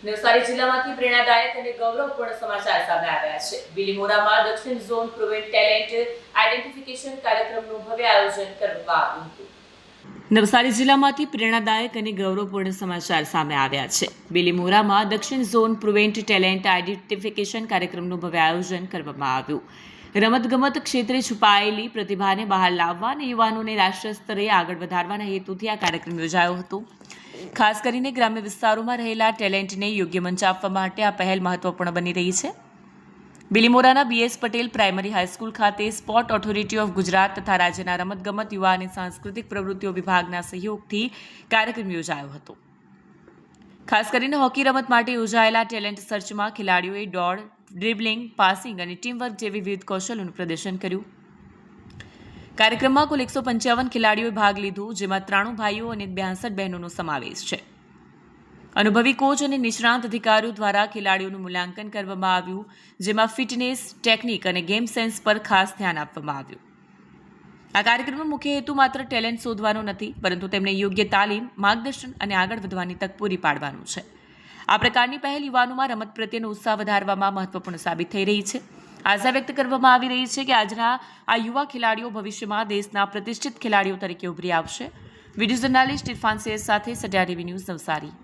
નવસારી જિલ્લામાંથી પ્રેરણાદાયક અને ગૌરવપૂર્ણ સમાચાર સામે આવ્યા છે. બિલીમોરામાં દક્ષિણ ઝોન પ્રુવન ટેલેન્ટ આઈડેન્ટિફિકેશન કાર્યક્રમનું ભવ્ય આયોજન કરવામાં આવ્યું હતું. નવસારી જિલ્લામાંથી પ્રેરણાદાયક અને ગૌરવપૂર્ણ સમાચાર સામે આવ્યા છે. બિલીમોરામાં દક્ષિણ ઝોન પ્રુવન ટેલેન્ટ આઈડેન્ટિફિકેશન કાર્યક્રમનું ભવ્ય આયોજન કરવામાં આવ્યું. રમતગમત ક્ષેત્રે છુપાયેલી પ્રતિભાને બહાર લાવવા અને યુવાનોને રાષ્ટ્રીય સ્તરે આગળ વધારવાના હેતુથી આ કાર્યક્રમ યોજાયો હતો. ખાસ કરીને ગ્રામ્ય વિસ્તારોમાં રહેલા ટેલેન્ટને યોગ્ય મંચ આપવા માટે આ પહેલ મહત્વપૂર્ણ બની રહી છે. બિલીમોરાના BS પટેલ પ્રાઇમરી હાઈસ્કૂલ ખાતે સ્પોર્ટ ઓથોરિટી ઓફ ગુજરાત તથા રાજ્યના રમતગમત યુવા અને સાંસ્કૃતિક પ્રવૃત્તિઓ વિભાગના સહયોગથી કાર્યક્રમ યોજાયો હતો. ખાસ કરીને હોકી રમત માટે યોજાયેલા ટેલેન્ટ સર્ચમાં ખેલાડીઓએ દોડ, ડ્રિબલિંગ, પાસિંગ અને ટીમવર્ક જેવી વિવિધ કૌશલ્યોનું પ્રદર્શન કર્યું. કાર્યક્રમમાં કુલ 155 ખેલાડીઓએ ભાગ લીધો, જેમાં 93 ભાઈઓ અને 62 બહેનોનો સમાવેશ છે. અનુભવી કોચ અને નિષ્ણાંત અધિકારીઓ દ્વારા ખેલાડીઓનું મૂલ્યાંકન કરવામાં આવ્યું, જેમાં ફિટનેસ, ટેકનિક અને ગેમ સેન્સ પર ખાસ ધ્યાન આપવામાં આવ્યું. આ કાર્યક્રમનો મુખ્ય હેતુ માત્ર ટેલેન્ટ શોધવાનો નથી, પરંતુ તેમને યોગ્ય તાલીમ, માર્ગદર્શન અને આગળ વધવાની તક પૂરી પાડવાનું છે. આ પ્રકારની પહેલ યુવાનોમાં રમત પ્રત્યેનો ઉત્સાહ વધારવામાં મહત્વપૂર્ણ સાબિત થઈ રહી છે. આશા વ્યક્ત કરવામાં આવી રહી છે કે આજના આ યુવા ખેલાડીઓ ભવિષ્યમાં દેશના પ્રતિષ્ઠિત ખેલાડીઓ તરીકે ઉભરી આવશે. વિડીયો જર્નાલિસ્ટ ઇરફાન સૈયદ સાથે સત્યા ટીવી ન્યૂઝ નવસારી.